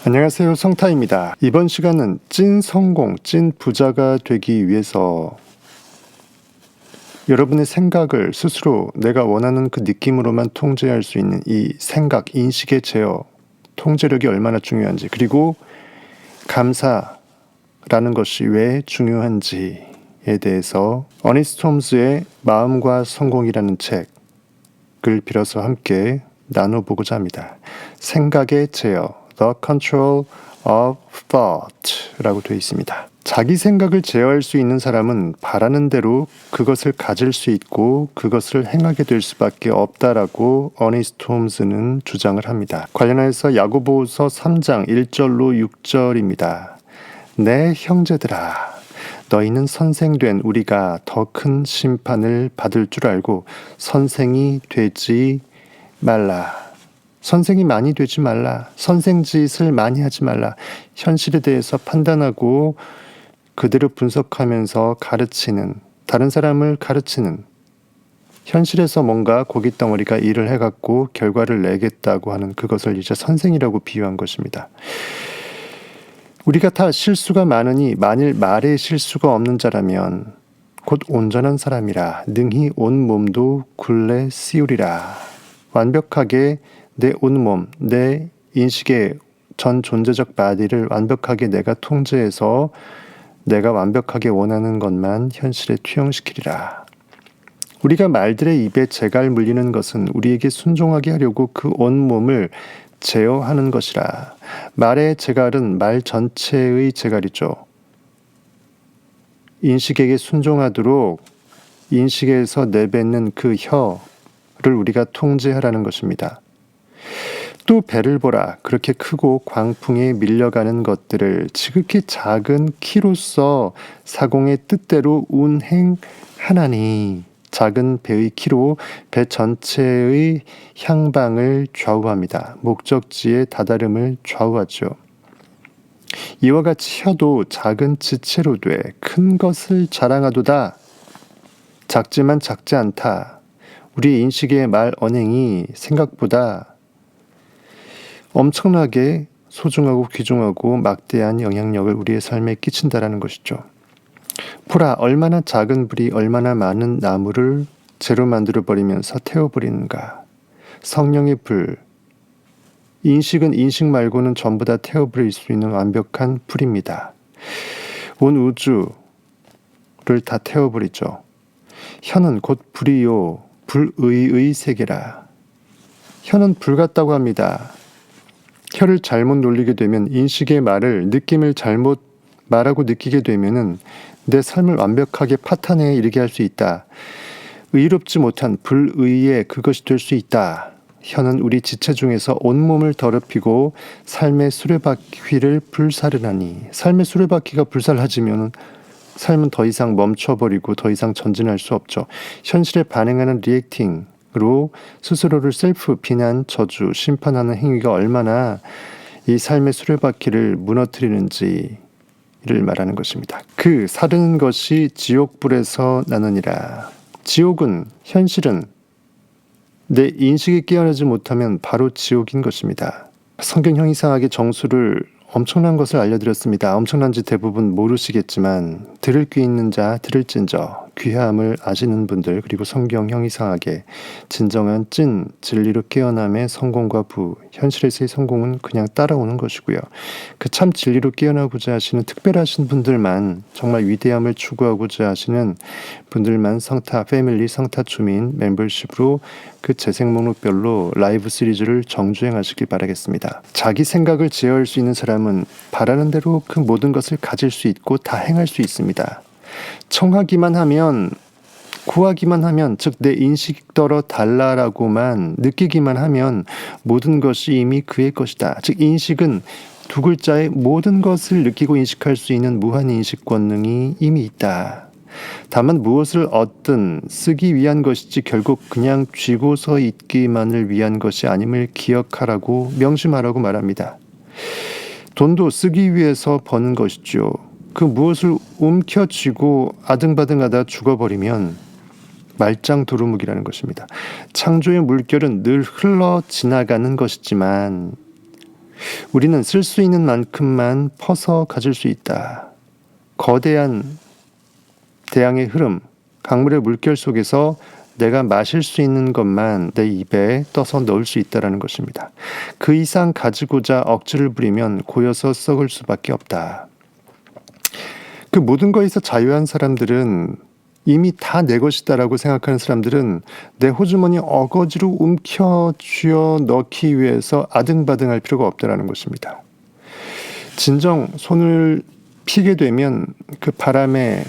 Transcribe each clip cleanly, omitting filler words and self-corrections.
안녕하세요, 성타입니다. 이번 시간은 찐 성공, 찐 부자가 되기 위해서 여러분의 생각을 스스로 내가 원하는 그 느낌으로만 통제할 수 있는 이 생각, 인식의 제어, 통제력이 얼마나 중요한지, 그리고 감사라는 것이 왜 중요한지에 대해서 어니스트 홈즈의 마음과 성공이라는 책을 빌어서 함께 나눠보고자 합니다. 생각의 제어, The Control of Thought 라고 되어 있습니다. 자기 생각을 제어할 수 있는 사람은 바라는 대로 그것을 가질 수 있고 그것을 행하게 될 수밖에 없다라고 어니스트 홈즈는 주장을 합니다. 관련해서 야고보서 3장 1절로 6절입니다. 내 형제들아, 너희는 선생된 우리가 더 큰 심판을 받을 줄 알고 선생이 되지 말라. 선생이 많이 되지 말라. 선생짓을 많이 하지 말라. 현실에 대해서 판단하고 그대로 분석하면서 가르치는, 다른 사람을 가르치는, 현실에서 뭔가 고깃덩어리가 일을 해갖고 결과를 내겠다고 하는 그것을 이제 선생이라고 비유한 것입니다. 우리가 다 실수가 많으니 만일 말에 실수가 없는 자라면 곧 온전한 사람이라 능히 온 몸도 굴레 씌우리라. 완벽하게 내 온몸, 내 인식의 전 존재적 바디를 완벽하게 내가 통제해서 내가 완벽하게 원하는 것만 현실에 투영시키리라. 우리가 말들의 입에 재갈 물리는 것은 우리에게 순종하게 하려고 그 온몸을 제어하는 것이라. 말의 재갈은 말 전체의 재갈이죠. 인식에게 순종하도록 인식에서 내뱉는 그 혀를 우리가 통제하라는 것입니다. 또 배를 보라. 그렇게 크고 광풍에 밀려가는 것들을 지극히 작은 키로서 사공의 뜻대로 운행하나니. 작은 배의 키로 배 전체의 향방을 좌우합니다. 목적지의 다다름을 좌우하죠. 이와 같이 혀도 작은 지체로 돼 큰 것을 자랑하도다. 작지만 작지 않다. 우리 인식의 말 언행이 생각보다 엄청나게 소중하고 귀중하고 막대한 영향력을 우리의 삶에 끼친다라는 것이죠. 보라, 얼마나 작은 불이 얼마나 많은 나무를 재로 만들어버리면서 태워버리는가. 성령의 불, 인식은 인식 말고는 전부 다 태워버릴 수 있는 완벽한 불입니다. 온 우주를 다 태워버리죠. 혀는 곧 불이요 불의의 세계라. 혀는 불 같다고 합니다. 혀를 잘못 놀리게 되면 인식의 말을 느낌을 잘못 말하고 느끼게 되면은 내 삶을 완벽하게 파탄에 이르게 할 수 있다. 의롭지 못한 불의의 그것이 될 수 있다. 혀는 우리 지체 중에서 온몸을 더럽히고 삶의 수레바퀴를 불살르나니. 삶의 수레바퀴가 불살라지면 삶은 더 이상 멈춰버리고 더 이상 전진할 수 없죠. 현실에 반응하는 리액팅으로 스스로를 셀프 비난, 저주, 심판하는 행위가 얼마나 이 삶의 수레바퀴를 무너뜨리는지를 말하는 것입니다. 그 사르는 것이 지옥불에서 나느니라. 지옥은, 현실은 내 인식이 깨어나지 못하면 바로 지옥인 것입니다. 성경형 이상하게 정수를 엄청난 것을 알려드렸습니다. 엄청난지 대부분 모르시겠지만 들을 귀 있는 자 들을진저, 귀함을 아시는 분들, 그리고 성경형 이상하게 진정한 찐 진리로 깨어남의 성공과 부, 현실에서의 성공은 그냥 따라오는 것이고요. 그 참 진리로 깨어나고자 하시는 특별하신 분들만, 정말 위대함을 추구하고자 하시는 분들만 성타 패밀리, 성타 주민 멤버십으로 그 재생 목록별로 라이브 시리즈를 정주행하시길 바라겠습니다. 자기 생각을 제어할 수 있는 사람은 바라는 대로 그 모든 것을 가질 수 있고 다 행할 수 있습니다. 청하기만 하면, 구하기만 하면, 즉 내 인식더러 달라라고만 느끼기만 하면 모든 것이 이미 그의 것이다. 즉 인식은 두 글자의 모든 것을 느끼고 인식할 수 있는 무한 인식 권능이 이미 있다. 다만 무엇을 얻든 쓰기 위한 것이지 결국 그냥 쥐고서 있기만을 위한 것이 아님을 기억하라고 명심하라고 말합니다. 돈도 쓰기 위해서 버는 것이죠. 그 무엇을 움켜쥐고 아등바등하다 죽어버리면 말짱 도루묵이라는 것입니다. 창조의 물결은 늘 흘러 지나가는 것이지만 우리는 쓸 수 있는 만큼만 퍼서 가질 수 있다. 거대한 대양의 흐름, 강물의 물결 속에서 내가 마실 수 있는 것만 내 입에 떠서 넣을 수 있다는 것입니다. 그 이상 가지고자 억지를 부리면 고여서 썩을 수밖에 없다. 그 모든 것에서 자유한 사람들은, 이미 다 내 것이다라고 생각하는 사람들은 내 호주머니 어거지로 움켜 쥐어 넣기 위해서 아등바등할 필요가 없다는 것입니다. 진정 손을 피게 되면 그 바람에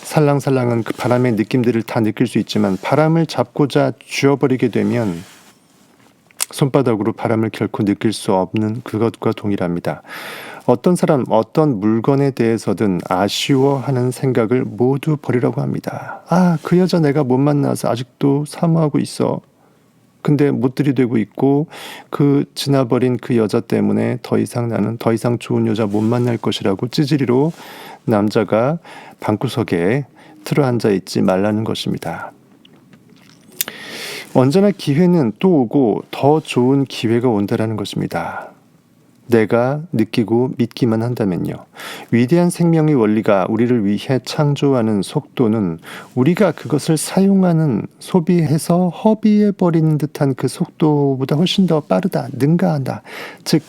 살랑살랑한 그 바람의 느낌들을 다 느낄 수 있지만, 바람을 잡고자 쥐어버리게 되면 손바닥으로 바람을 결코 느낄 수 없는 그것과 동일합니다. 어떤 사람, 어떤 물건에 대해서든 아쉬워하는 생각을 모두 버리라고 합니다. 그 여자 내가 못 만나서 아직도 사모하고 있어. 근데 못 들이대고 있고, 그 지나버린 그 여자 때문에 나는 더 이상 좋은 여자 못 만날 것이라고 찌질이로 남자가 방구석에 틀어앉아 있지 말라는 것입니다. 언제나 기회는 또 오고 더 좋은 기회가 온다라는 것입니다. 내가 느끼고 믿기만 한다면요. 위대한 생명의 원리가 우리를 위해 창조하는 속도는 우리가 그것을 사용하는, 소비해서 허비해버리는 듯한 그 속도보다 훨씬 더 빠르다, 능가하다. 즉,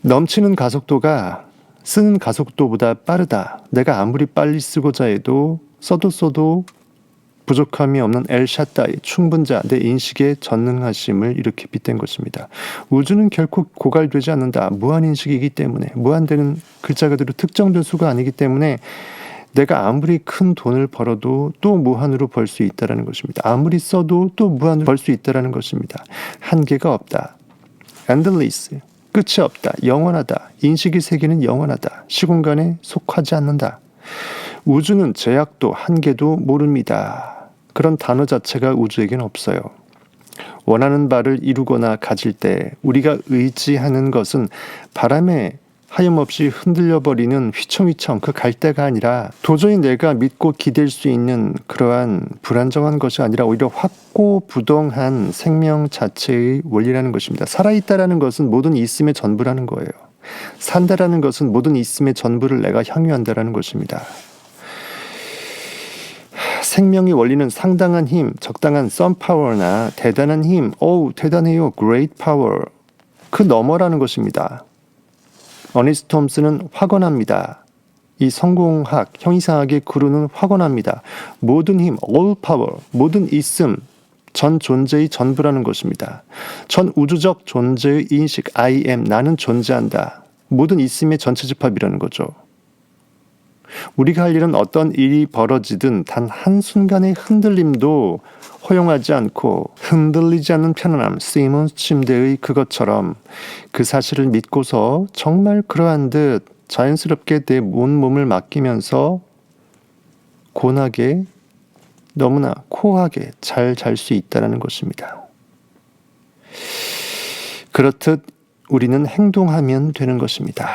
넘치는 가속도가 쓰는 가속도보다 빠르다. 내가 아무리 빨리 쓰고자 해도 써도 부족함이 없는 엘샤다이, 충분자, 내 인식의 전능하심을 이렇게 빗댄 것입니다. 우주는 결코 고갈되지 않는다. 무한인식이기 때문에, 무한되는 글자 그대로 특정된 수가 아니기 때문에 내가 아무리 큰 돈을 벌어도 또 무한으로 벌 수 있다는 것입니다. 아무리 써도 또 무한으로 벌 수 있다는 것입니다. 한계가 없다. endless, 끝이 없다. 영원하다. 인식의 세계는 영원하다. 시공간에 속하지 않는다. 우주는 제약도 한계도 모릅니다. 그런 단어 자체가 우주에겐 없어요. 원하는 바를 이루거나 가질 때 우리가 의지하는 것은 바람에 하염없이 흔들려버리는 휘청휘청 그 갈대가 아니라, 도저히 내가 믿고 기댈 수 있는 그러한 불안정한 것이 아니라 오히려 확고부동한 생명 자체의 원리라는 것입니다. 살아있다라는 것은 모든 있음의 전부라는 거예요. 산다라는 것은 모든 있음의 전부를 내가 향유한다라는 것입니다. 생명의 원리는 상당한 힘, 적당한 some power나 대단한 힘, 대단해요, great power, 그 너머라는 것입니다. 어니스트 톰슨은 확언합니다. 이 성공학, 형이상학의 구루는 확언합니다. 모든 힘, all power, 모든 있음, 전 존재의 전부라는 것입니다. 전 우주적 존재의 인식, I am, 나는 존재한다. 모든 있음의 전체 집합이라는 거죠. 우리가 할 일은 어떤 일이 벌어지든 단 한순간의 흔들림도 허용하지 않고, 흔들리지 않는 편안함, 시몬스 침대의 그것처럼 그 사실을 믿고서 정말 그러한 듯 자연스럽게 내 온몸을 맡기면서 곤하게, 너무나 코하게 잘 잘 수 있다는 것입니다. 그렇듯 우리는 행동하면 되는 것입니다.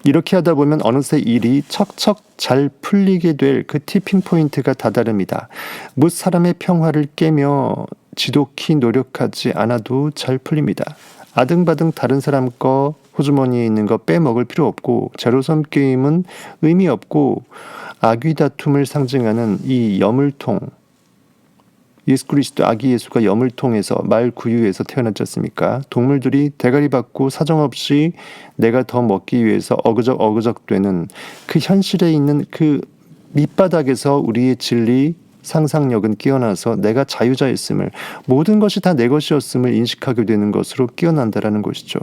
이렇게 하다 보면 어느새 일이 척척 잘 풀리게 될 그 티핑 포인트가 다다릅니다. 뭇 사람의 평화를 깨며 지독히 노력하지 않아도 잘 풀립니다. 아등바등 다른 사람 거 호주머니에 있는 거 빼먹을 필요 없고, 제로섬 게임은 의미 없고, 아귀 다툼을 상징하는 이 여물통, 예수 그리스도 아기 예수가 여물통에서, 말 구유에서 태어났지 않습니까? 동물들이 대가리 받고 사정없이 내가 더 먹기 위해서 어그적 되는 그 현실에 있는 그 밑바닥에서 우리의 진리, 상상력은 깨어나서 내가 자유자였음을, 모든 것이 다 내 것이었음을 인식하게 되는 것으로 깨어난다라는 것이죠.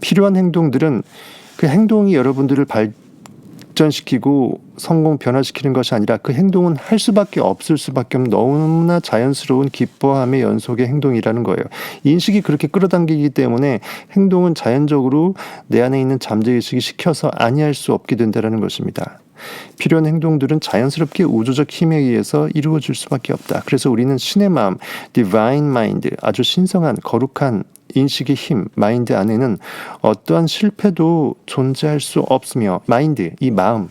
필요한 행동들은 그 행동이 여러분들을 발전시키고 성공 변화시키는 것이 아니라, 그 행동은 할 수밖에 없을 수밖에 없는 너무나 자연스러운 기뻐함의 연속의 행동이라는 거예요. 인식이 그렇게 끌어당기기 때문에 행동은 자연적으로 내 안에 있는 잠재의식이 시켜서 아니할 수 없게 된다는 것입니다. 필요한 행동들은 자연스럽게 우주적 힘에 의해서 이루어질 수밖에 없다. 그래서 우리는 신의 마음, divine mind, 아주 신성한 거룩한 인식의 힘, 마인드 안에는 어떠한 실패도 존재할 수 없으며, 마인드, 이 마음,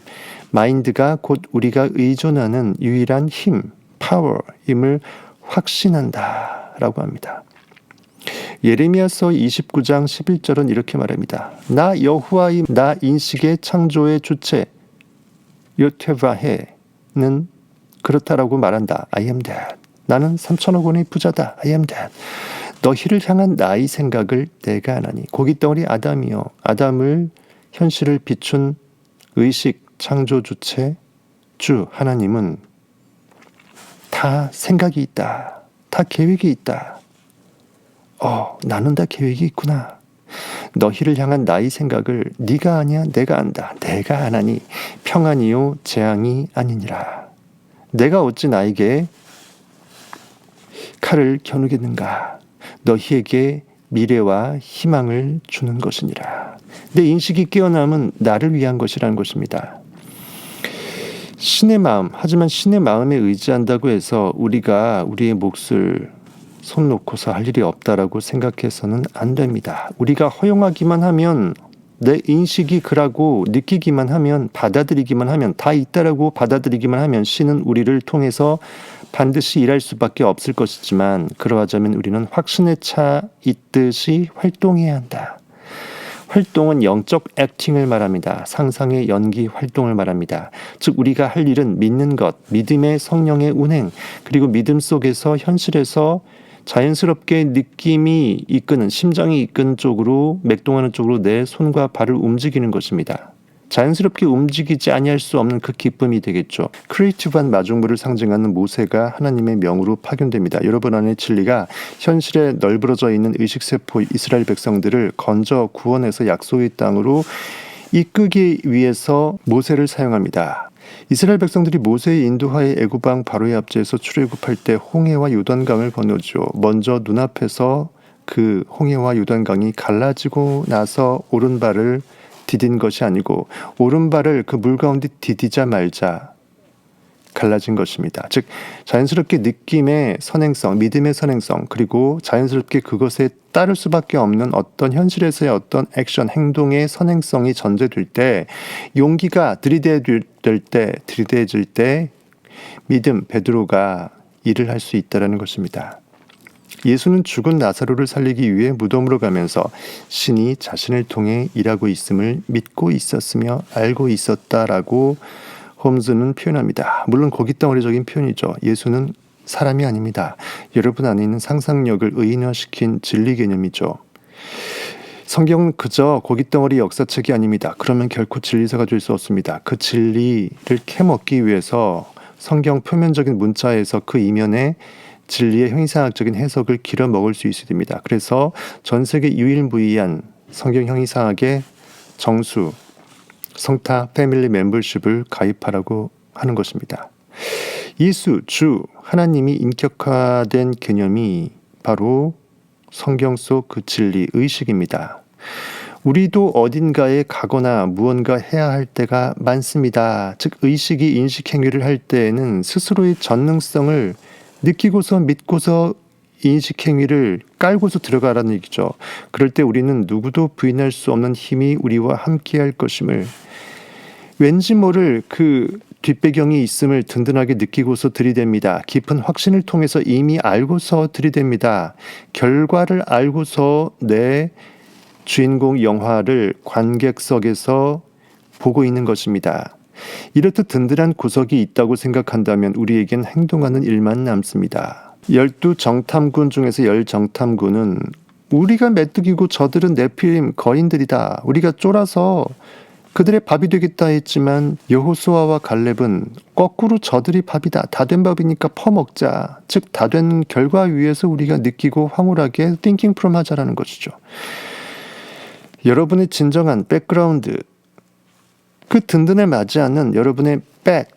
마인드가 곧 우리가 의존하는 유일한 힘, 파워임을 확신한다 라고 합니다. 예레미야서 29장 11절은 이렇게 말합니다. 나 여호와의 나 인식의 창조의 주체 요테바헤는 그렇다라고 말한다. I am that. 나는 3천억 원의 부자다. I am that. 너희를 향한 나의 생각을 내가 하나니. 고깃덩어리 아담이여. 아담을 현실을 비춘 의식 창조 주체 주 하나님은 다 생각이 있다. 다 계획이 있다. 나는 다 계획이 있구나. 너희를 향한 나의 생각을 네가 아냐 내가 안다. 내가 하나니 평안이요 재앙이 아니니라. 내가 어찌 나에게 칼을 겨누겠는가. 너희에게 미래와 희망을 주는 것이니라. 내 인식이 깨어남은 나를 위한 것이라는 것입니다. 신의 마음, 하지만 신의 마음에 의지한다고 해서 우리가 우리의 몫을 손 놓고서 할 일이 없다라고 생각해서는 안 됩니다. 우리가 허용하기만 하면, 내 인식이 그라고 느끼기만 하면, 받아들이기만 하면, 다 있다라고 받아들이기만 하면 신은 우리를 통해서 반드시 일할 수밖에 없을 것이지만, 그러하자면 우리는 확신에 차 있듯이 활동해야 한다. 활동은 영적 액팅을 말합니다. 상상의 연기 활동을 말합니다. 즉 우리가 할 일은 믿는 것, 믿음의 성령의 운행, 그리고 믿음 속에서 현실에서 자연스럽게 느낌이 이끄는, 심장이 이끄는 쪽으로, 맥동하는 쪽으로 내 손과 발을 움직이는 것입니다. 자연스럽게 움직이지 아니할 수 없는 그 기쁨이 되겠죠. 크리에이티브한 마중물을 상징하는 모세가 하나님의 명으로 파견됩니다. 여러분 안에 진리가 현실에 널브러져 있는 의식세포 이스라엘 백성들을 건져 구원해서 약속의 땅으로 이끄기 위해서 모세를 사용합니다. 이스라엘 백성들이 모세의 인도하에 애굽왕 바로의 압제에서 출애굽할 때 홍해와 요단강을 건너죠. 먼저 눈앞에서 그 홍해와 요단강이 갈라지고 나서 오른발을 디딘 것이 아니고 오른발을 그 물 가운데 디디자마자 갈라진 것입니다. 즉 자연스럽게 느낌의 선행성, 믿음의 선행성, 그리고 자연스럽게 그것에 따를 수밖에 없는 어떤 현실에서의 어떤 액션, 행동의 선행성이 전제될 때, 용기가 들이대질 때 믿음, 베드로가 일을 할 수 있다는 것입니다. 예수는 죽은 나사로를 살리기 위해 무덤으로 가면서 신이 자신을 통해 일하고 있음을 믿고 있었으며 알고 있었다라고 홈즈는 표현합니다. 물론 고깃덩어리적인 표현이죠. 예수는 사람이 아닙니다. 여러분 안에 있는 상상력을 의인화시킨 진리 개념이죠. 성경은 그저 고깃덩어리 역사책이 아닙니다. 그러면 결코 진리서가 될 수 없습니다. 그 진리를 캐먹기 위해서 성경 표면적인 문자에서 그 이면에 진리의 형이상학적인 해석을 길어 먹을 수 있어야 됩니다. 그래서 전 세계 유일무이한 성경 형이상학의 정수, 성타 패밀리 멤버십을 가입하라고 하는 것입니다. 예수, 주, 하나님이 인격화된 개념이 바로 성경 속 그 진리, 의식입니다. 우리도 어딘가에 가거나 무언가 해야 할 때가 많습니다. 즉 의식이 인식 행위를 할 때에는 스스로의 전능성을 느끼고서 믿고서 인식 행위를 깔고서 들어가라는 얘기죠. 그럴 때 우리는 누구도 부인할 수 없는 힘이 우리와 함께 할 것임을, 왠지 모를 그 뒷배경이 있음을 든든하게 느끼고서 들이댑니다. 깊은 확신을 통해서 이미 알고서 들이댑니다. 결과를 알고서 내 주인공 영화를 관객석에서 보고 있는 것입니다. 이렇듯 든든한 구석이 있다고 생각한다면 우리에겐 행동하는 일만 남습니다. 12정탐군 중에서 10정탐군은 우리가 메뚜기고 저들은 네필림 거인들이다. 우리가 쫄아서 그들의 밥이 되겠다 했지만 여호수아와 갈렙은 거꾸로 저들이 밥이다. 다 된 밥이니까 퍼먹자. 즉 다 된 결과 위에서 우리가 느끼고 황홀하게 thinking from 하자라는 것이죠. 여러분의 진정한 백그라운드, 그 든든에 맞지 않는 여러분의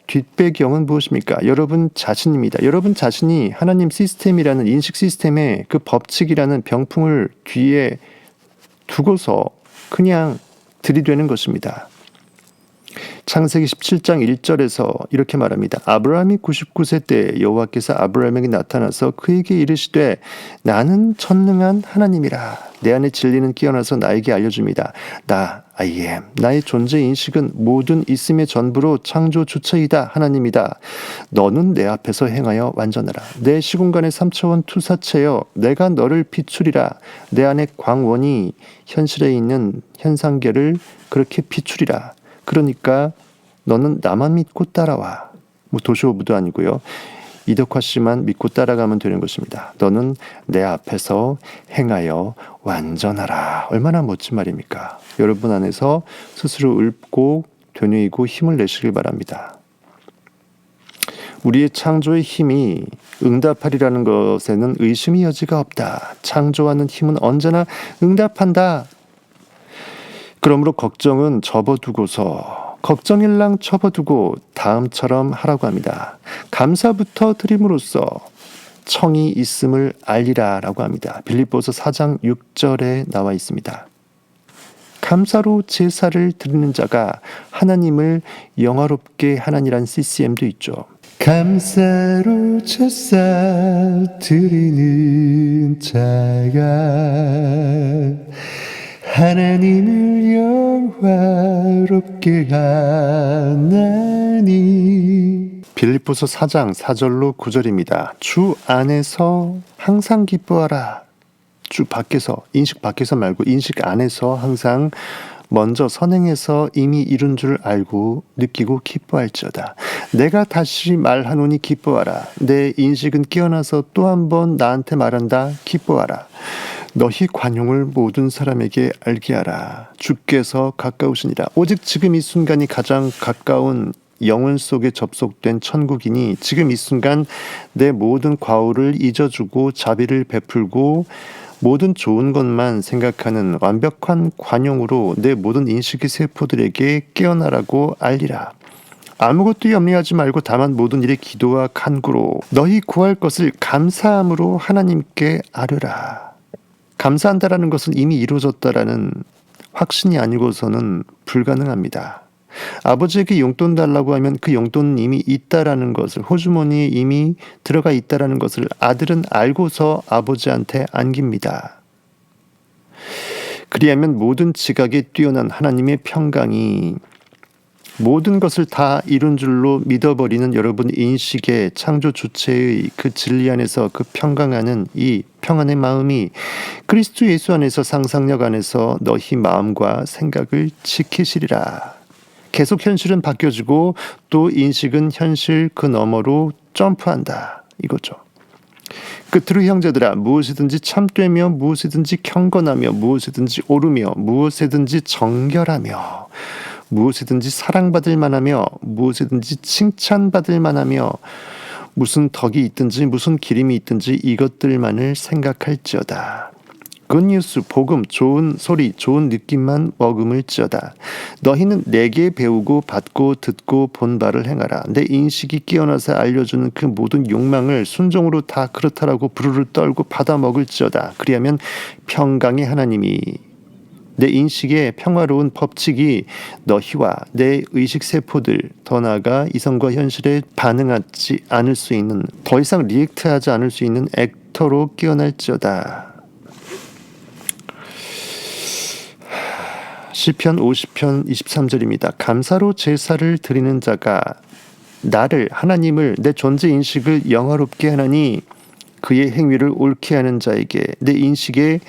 뒷배경은 무엇입니까? 여러분 자신입니다. 여러분 자신이 하나님 시스템이라는 인식 시스템의 그 법칙이라는 병풍을 뒤에 두고서 그냥 들이대는 것입니다. 창세기 17장 1절에서 이렇게 말합니다. 아브라함이 99세 때 여호와께서 아브라함에게 나타나서 그에게 이르시되 나는 전능한 하나님이라. 내 안에 진리는 깨어나서 나에게 알려줍니다. 나 I am. 나의 존재 인식은 모든 있음의 전부로 창조 주체이다. 하나님이다. 너는 내 앞에서 행하여 완전하라. 내 시공간의 3차원 투사체여 내가 너를 비추리라. 내 안에 광원이 현실에 있는 현상계를 그렇게 비추리라. 그러니까 너는 나만 믿고 따라와. 도시오브도 아니고요. 이덕화 씨만 믿고 따라가면 되는 것입니다. 너는 내 앞에서 행하여 완전하라. 얼마나 멋진 말입니까? 여러분 안에서 스스로 읊고 되뇌이고 힘을 내시길 바랍니다. 우리의 창조의 힘이 응답하리라는 것에는 의심의 여지가 없다. 창조하는 힘은 언제나 응답한다. 그러므로 걱정은 걱정일랑 접어두고 다음처럼 하라고 합니다. 감사부터 드림으로써 청이 있음을 알리라 라고 합니다. 빌립보서 4장 6절에 나와 있습니다. 감사로 제사를 드리는 자가 하나님을 영화롭게 하나니란 CCM도 있죠. 감사로 제사 드리는 자가 하나님을 영화롭게 하나니. 빌립보서 4장 4절로 9절입니다. 주 안에서 항상 기뻐하라. 주 밖에서, 인식 밖에서 말고 인식 안에서 항상 먼저 선행해서 이미 이룬 줄 알고 느끼고 기뻐할지어다. 내가 다시 말하노니 기뻐하라. 내 인식은 깨어나서 또 한 번 나한테 말한다. 기뻐하라. 너희 관용을 모든 사람에게 알게 하라. 주께서 가까우시니라. 오직 지금 이 순간이 가장 가까운 영혼 속에 접속된 천국이니 지금 이 순간 내 모든 과오를 잊어주고 자비를 베풀고 모든 좋은 것만 생각하는 완벽한 관용으로 내 모든 인식의 세포들에게 깨어나라고 알리라. 아무것도 염려하지 말고 다만 모든 일에 기도와 간구로 너희 구할 것을 감사함으로 하나님께 아뢰라. 감사한다라는 것은 이미 이루어졌다라는 확신이 아니고서는 불가능합니다. 아버지에게 용돈 달라고 하면 그 용돈은 이미 있다라는 것을, 호주머니에 이미 들어가 있다라는 것을 아들은 알고서 아버지한테 안깁니다. 그리하면 모든 지각에 뛰어난 하나님의 평강이 모든 것을 다 이룬 줄로 믿어버리는 여러분 인식의 창조 주체의 그 진리 안에서 그 평강하는 이 평안의 마음이 그리스도 예수 안에서 상상력 안에서 너희 마음과 생각을 지키시리라. 계속 현실은 바뀌어지고 또 인식은 현실 그 너머로 점프한다. 이거죠. 끝으로 형제들아 무엇이든지 참되며 무엇이든지 경건하며 무엇이든지 옳으며 무엇이든지 정결하며 무엇이든지 사랑받을 만하며 무엇이든지 칭찬받을 만하며 무슨 덕이 있든지 무슨 기림이 있든지 이것들만을 생각할지어다. 굿뉴스, 복음, 좋은 소리, 좋은 느낌만 머금을지어다. 너희는 내게 배우고 받고 듣고 본 바를 행하라. 내 인식이 깨어나서 알려주는 그 모든 욕망을 순종으로 다 그렇다라고 부르르 떨고 받아 먹을지어다. 그리하면 평강의 하나님이 내 인식의 평화로운 법칙이 너희와 내 의식 세포들 더 나아가 이성과 현실에 반응하지 않을 수 있는 더 이상 리액트하지 않을 수 있는 액터로 깨어날지어다. 시편 50편 23절입니다. 감사로 제사를 드리는 자가 나를 하나님을 내 존재 인식을 영화롭게 하나니 그의 행위를 옳게 하는 자에게 내 인식의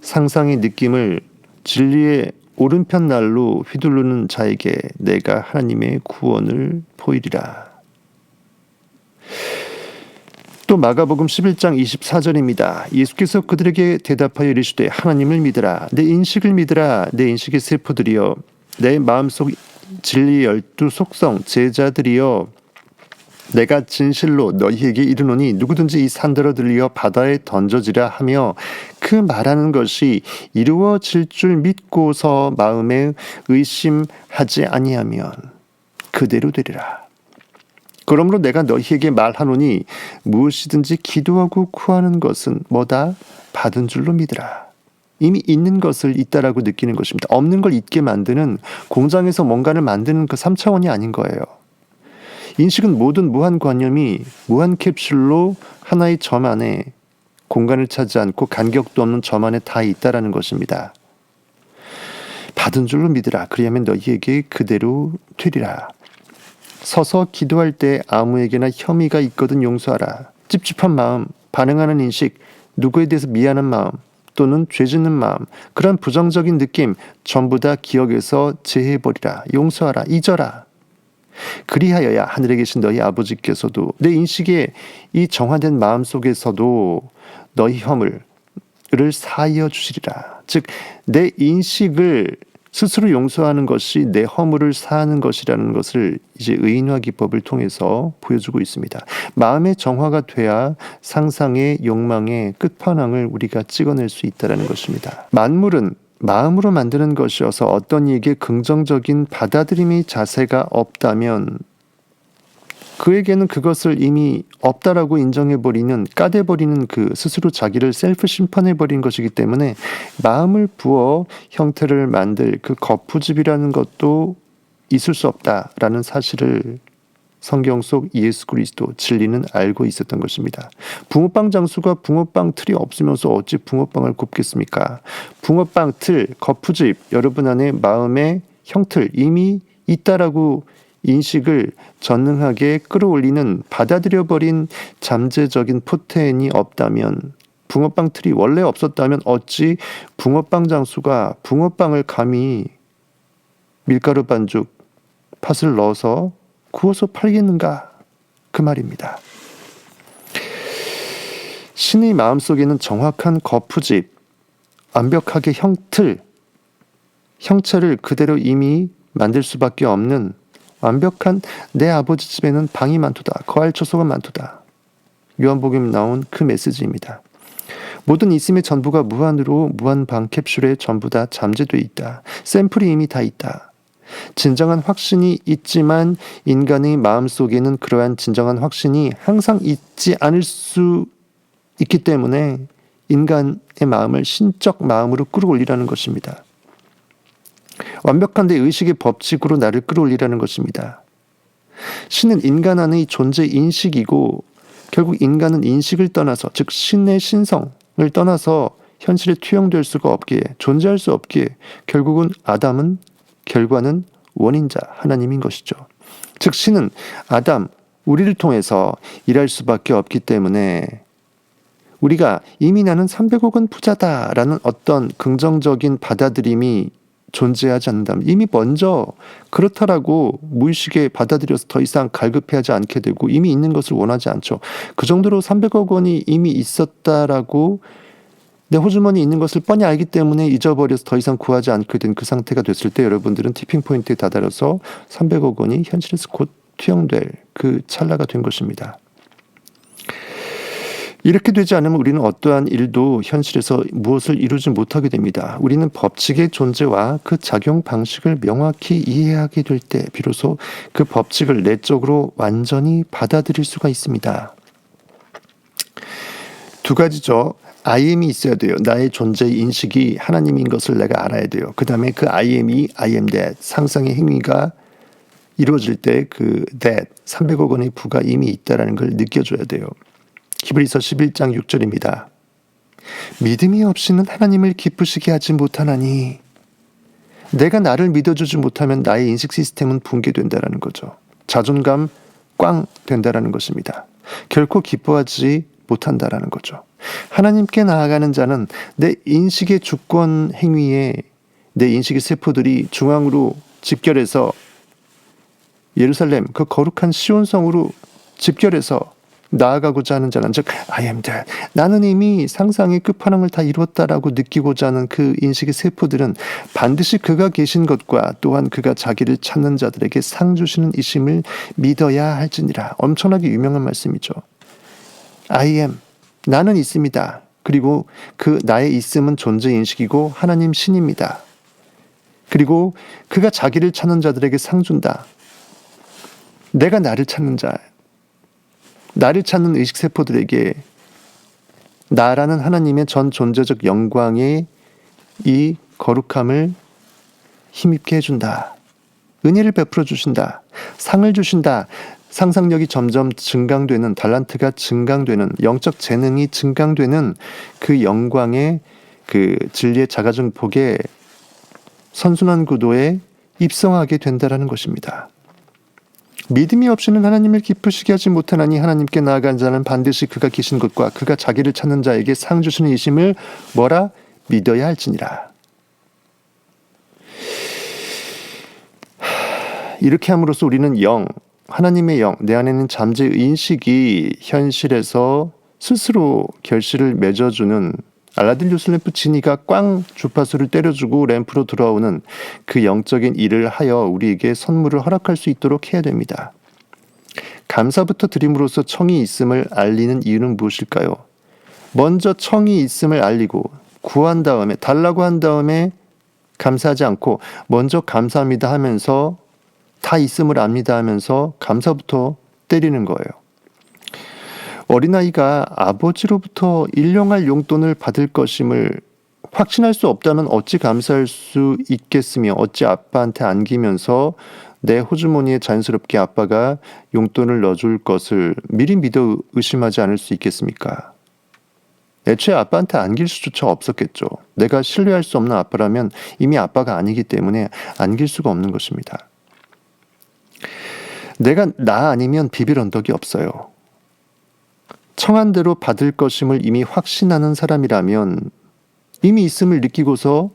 상상의 느낌을 진리의 오른편 날로 휘두르는 자에게 내가 하나님의 구원을 보이리라. 또 마가복음 11장 24절입니다. 예수께서 그들에게 대답하여 이르시되 하나님을 믿으라. 내 인식을 믿으라. 내 인식의 세포들이여 내 마음속 진리의 12 속성 제자들이여 내가 진실로 너희에게 이르노니 누구든지 이 산더러 들려 바다에 던져지라 하며 그 말하는 것이 이루어질 줄 믿고서 마음에 의심하지 아니하면 그대로 되리라. 그러므로 내가 너희에게 말하노니 무엇이든지 기도하고 구하는 것은 뭐다? 받은 줄로 믿으라. 이미 있는 것을 있다라고 느끼는 것입니다. 없는 걸 있게 만드는, 공장에서 뭔가를 만드는 그 3차원이 아닌 거예요. 인식은 모든 무한관념이 무한 캡슐로 하나의 점 안에 공간을 차지 않고 간격도 없는 점 안에 다 있다라는 것입니다. 받은 줄로 믿으라. 그리하면 너희에게 그대로 되리라. 서서 기도할 때 아무에게나 혐의가 있거든 용서하라. 찝찝한 마음, 반응하는 인식, 누구에 대해서 미안한 마음 또는 죄짓는 마음, 그런 부정적인 느낌 전부 다 기억에서 제해버리라. 용서하라. 잊어라. 그리하여야 하늘에 계신 너희 아버지께서도 내 인식의 이 정화된 마음 속에서도 너희 허물을 사하여 주시리라. 즉 내 인식을 스스로 용서하는 것이 내 허물을 사하는 것이라는 것을 이제 의인화 기법을 통해서 보여주고 있습니다. 마음의 정화가 돼야 상상의 욕망의 끝판왕을 우리가 찍어낼 수 있다는 것입니다. 만물은 마음으로 만드는 것이어서 어떤 이에게 긍정적인 받아들임의 자세가 없다면 그에게는 그것을 이미 없다라고 인정해버리는, 까대버리는, 그 스스로 자기를 셀프 심판해버린 것이기 때문에 마음을 부어 형태를 만들 그 거푸집이라는 것도 있을 수 없다라는 사실을 성경 속 예수 그리스도 진리는 알고 있었던 것입니다. 붕어빵 장수가 붕어빵 틀이 없으면서 어찌 붕어빵을 굽겠습니까? 붕어빵 틀, 거푸집, 여러분 안에 마음의 형틀 이미 있다라고 인식을 전능하게 끌어올리는, 받아들여버린 잠재적인 포텐이 없다면, 붕어빵 틀이 원래 없었다면 어찌 붕어빵 장수가 붕어빵을 감히 밀가루 반죽 팥을 넣어서 구워서 팔겠는가? 그 말입니다. 신의 마음속에는 정확한 거푸집, 완벽하게 형체를 그대로 이미 만들 수밖에 없는 완벽한 내 아버지 집에는 방이 많도다. 거할 처소가 많도다. 요한복음에 나온 그 메시지입니다. 모든 있음의 전부가 무한으로 무한방 캡슐에 전부 다 잠재되어 있다. 샘플이 이미 다 있다. 진정한 확신이 있지만 인간의 마음속에는 그러한 진정한 확신이 항상 있지 않을 수 있기 때문에 인간의 마음을 신적 마음으로 끌어올리라는 것입니다. 완벽한 내 의식의 법칙으로 나를 끌어올리라는 것입니다. 신은 인간 안의 존재 인식이고 결국 인간은 인식을 떠나서, 즉 신의 신성을 떠나서 현실에 투영될 수가 없기에, 존재할 수 없기에 결국은 아담은, 결과는 원인자 하나님인 것이죠. 즉 신은 아담, 우리를 통해서 일할 수밖에 없기 때문에 우리가 이미 나는 300억 원 부자다라는 어떤 긍정적인 받아들임이 존재하지 않는다면, 이미 먼저 그렇다라고 무의식에 받아들여서 더 이상 갈급해하지 않게 되고 이미 있는 것을 원하지 않죠. 그 정도로 300억 원이 이미 있었다라고 내 호주머니에 있는 것을 뻔히 알기 때문에 잊어버려서 더 이상 구하지 않게 된 그 상태가 됐을 때 여러분들은 티핑 포인트에 다다라서 300억 원이 현실에서 곧 투영될 그 찰나가 된 것입니다. 이렇게 되지 않으면 우리는 어떠한 일도 현실에서 무엇을 이루지 못하게 됩니다. 우리는 법칙의 존재와 그 작용 방식을 명확히 이해하게 될 때 비로소 그 법칙을 내적으로 완전히 받아들일 수가 있습니다. 두 가지죠. I am이 있어야 돼요. 나의 존재의 인식이 하나님인 것을 내가 알아야 돼요. 그 다음에 그 I am이 I am that, 상상의 행위가 이루어질 때 그 that, 300억 원의 부가 이미 있다는 걸 느껴줘야 돼요. 히브리서 11장 6절입니다. 믿음이 없이는 하나님을 기쁘시게 하지 못하나니, 내가 나를 믿어주지 못하면 나의 인식 시스템은 붕괴된다는 거죠. 자존감 꽝 된다는 것입니다. 결코 기뻐하지 못한다라는 거죠. 하나님께 나아가는 자는 내 인식의 주권 행위에 내 인식의 세포들이 중앙으로 집결해서 예루살렘 그 거룩한 시온성으로 집결해서 나아가고자 하는 자는, 즉 I am that, 나는 이미 상상의 끝판왕을 다 이루었다라고 느끼고자 하는 그 인식의 세포들은 반드시 그가 계신 것과 또한 그가 자기를 찾는 자들에게 상 주시는 이심을 믿어야 할지니라. 엄청나게 유명한 말씀이죠. I am, 나는 있습니다. 그리고 그 나의 있음은 존재 인식이고 하나님 신입니다. 그리고 그가 자기를 찾는 자들에게 상 준다. 내가 나를 찾는 자, 나를 찾는 의식세포들에게 나라는 하나님의 전 존재적 영광의 이 거룩함을 힘입게 해준다. 은혜를 베풀어 주신다. 상을 주신다. 상상력이 점점 증강되는, 달란트가 증강되는, 영적 재능이 증강되는 그 영광의 그 진리의 자가증폭의 선순환 구도에 입성하게 된다라는 것입니다. 믿음이 없이는 하나님을 기쁘시게 하지 못하나니 하나님께 나아간 자는 반드시 그가 계신 곳과 그가 자기를 찾는 자에게 상 주시는 이심을 뭐라? 믿어야 할지니라. 이렇게 함으로써 우리는 하나님의 영, 내 안에 있는 잠재의 인식이 현실에서 스스로 결실을 맺어주는 알라딘 요술램프 지니가 꽝 주파수를 때려주고 램프로 들어오는 그 영적인 일을 하여 우리에게 선물을 허락할 수 있도록 해야 됩니다. 감사부터 드림으로써 청이 있음을 알리는 이유는 무엇일까요? 먼저 청이 있음을 알리고 구한 다음에, 달라고 한 다음에 감사하지 않고 먼저 감사합니다 하면서 다 있음을 압니다 하면서 감사부터 때리는 거예요. 어린아이가 아버지로부터 일용할 용돈을 받을 것임을 확신할 수 없다면 어찌 감사할 수 있겠으며 어찌 아빠한테 안기면서 내 호주머니에 자연스럽게 아빠가 용돈을 넣어줄 것을 미리 믿어 의심하지 않을 수 있겠습니까? 애초에 아빠한테 안길 수조차 없었겠죠. 내가 신뢰할 수 없는 아빠라면 이미 아빠가 아니기 때문에 안길 수가 없는 것입니다. 내가 나 아니면 비빌 언덕이 없어요. 청한 대로 받을 것임을 이미 확신하는 사람이라면 이미 있음을 느끼고서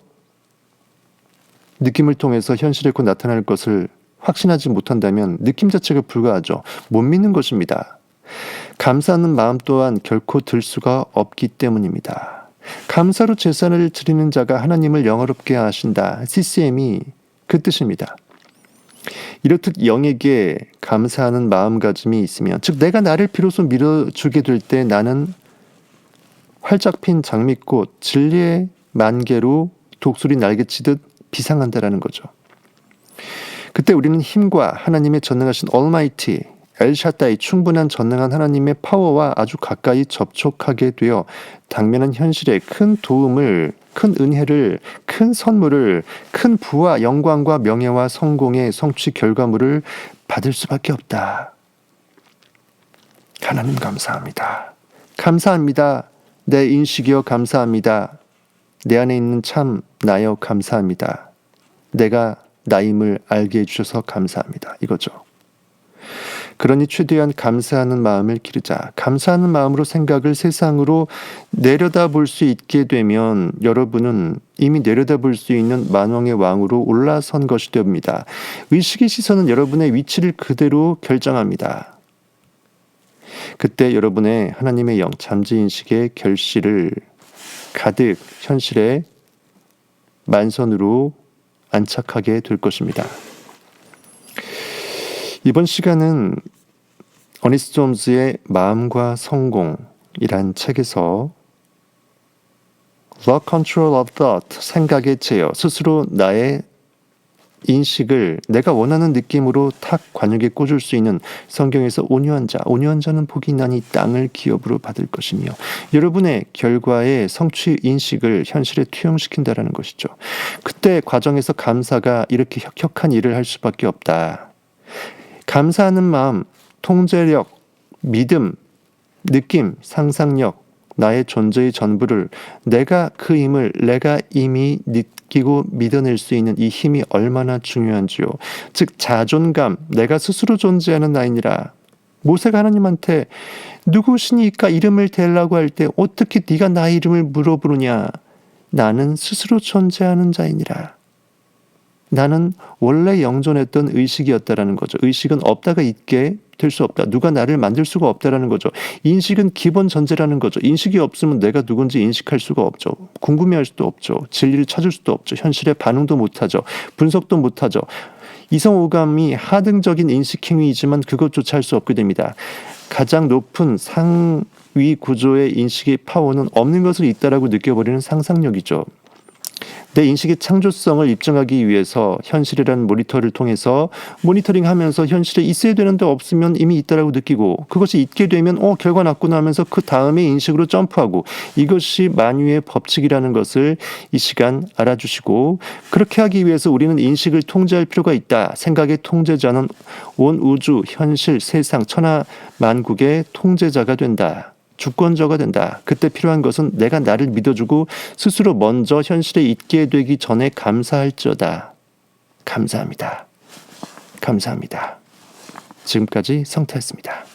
느낌을 통해서 현실에 곧 나타날 것을 확신하지 못한다면 느낌 자체가 불가하죠. 못 믿는 것입니다. 감사하는 마음 또한 결코 들 수가 없기 때문입니다. 감사로 제사를 드리는 자가 하나님을 영화롭게 하신다. CCM이 그 뜻입니다. 이렇듯 영에게 감사하는 마음가짐이 있으면, 즉 내가 나를 비로소 밀어주게 될 때 나는 활짝 핀 장미꽃 진리의 만개로 독수리 날개치듯 비상한다라는 거죠. 그때 우리는 힘과 하나님의 전능하신 Almighty, 엘샤다이, 충분한 전능한 하나님의 파워와 아주 가까이 접촉하게 되어 당면한 현실에 큰 도움을, 큰 은혜를, 큰 선물을, 큰 부와 영광과 명예와 성공의 성취 결과물을 받을 수밖에 없다. 하나님 감사합니다. 감사합니다. 내 인식이여 감사합니다. 내 안에 있는 참 나여 감사합니다. 내가 나임을 알게 해주셔서 감사합니다. 이거죠. 그러니 최대한 감사하는 마음을 기르자. 감사하는 마음으로 생각을 세상으로 내려다볼 수 있게 되면 여러분은 이미 내려다볼 수 있는 만왕의 왕으로 올라선 것이 됩니다. 의식의 시선은 여러분의 위치를 그대로 결정합니다. 그때 여러분의 하나님의 영, 잠재인식의 결실을 가득 현실의 만선으로 안착하게 될 것입니다. 이번 시간은 어니스트 존즈의 마음과 성공이란 책에서 The Control of Thought, 생각의 제어, 스스로 나의 인식을 내가 원하는 느낌으로 탁 관역에 꽂을 수 있는 성경에서 온유한 자는 복이 있나니 땅을 기업으로 받을 것이며, 여러분의 결과의 성취 인식을 현실에 투영시킨다라는 것이죠. 그때 과정에서 감사가 이렇게 혁혁한 일을 할 수밖에 없다. 감사하는 마음, 통제력, 믿음, 느낌, 상상력, 나의 존재의 전부를 내가 그 힘을 내가 이미 느끼고 믿어낼 수 있는 이 힘이 얼마나 중요한지요. 즉 자존감, 내가 스스로 존재하는 나이니라. 모세가 하나님한테 누구시니까 이름을 대려고 할 때 어떻게 네가 나의 이름을 물어보느냐. 나는 스스로 존재하는 자이니라. 나는 원래 영존했던 의식이었다라는 거죠. 의식은 없다가 있게 될 수 없다. 누가 나를 만들 수가 없다라는 거죠. 인식은 기본 전제라는 거죠. 인식이 없으면 내가 누군지 인식할 수가 없죠. 궁금해할 수도 없죠. 진리를 찾을 수도 없죠. 현실에 반응도 못하죠. 분석도 못하죠. 이성오감이 하등적인 인식 행위이지만 그것조차 할 수 없게 됩니다. 가장 높은 상위 구조의 인식의 파워는 없는 것을 있다라고 느껴버리는 상상력이죠. 내 인식의 창조성을 입증하기 위해서 현실이라는 모니터를 통해서 모니터링하면서 현실에 있어야 되는데 없으면 이미 있다라고 느끼고, 그것이 있게 되면 결과 났구나 하면서 그 다음에 인식으로 점프하고, 이것이 만유의 법칙이라는 것을 이 시간 알아주시고, 그렇게 하기 위해서 우리는 인식을 통제할 필요가 있다. 생각의 통제자는 온 우주, 현실, 세상, 천하만국의 통제자가 된다. 주권자가 된다. 그때 필요한 것은 내가 나를 믿어주고 스스로 먼저 현실에 있게 되기 전에 감사할지어다. 감사합니다. 감사합니다. 지금까지 성태였습니다.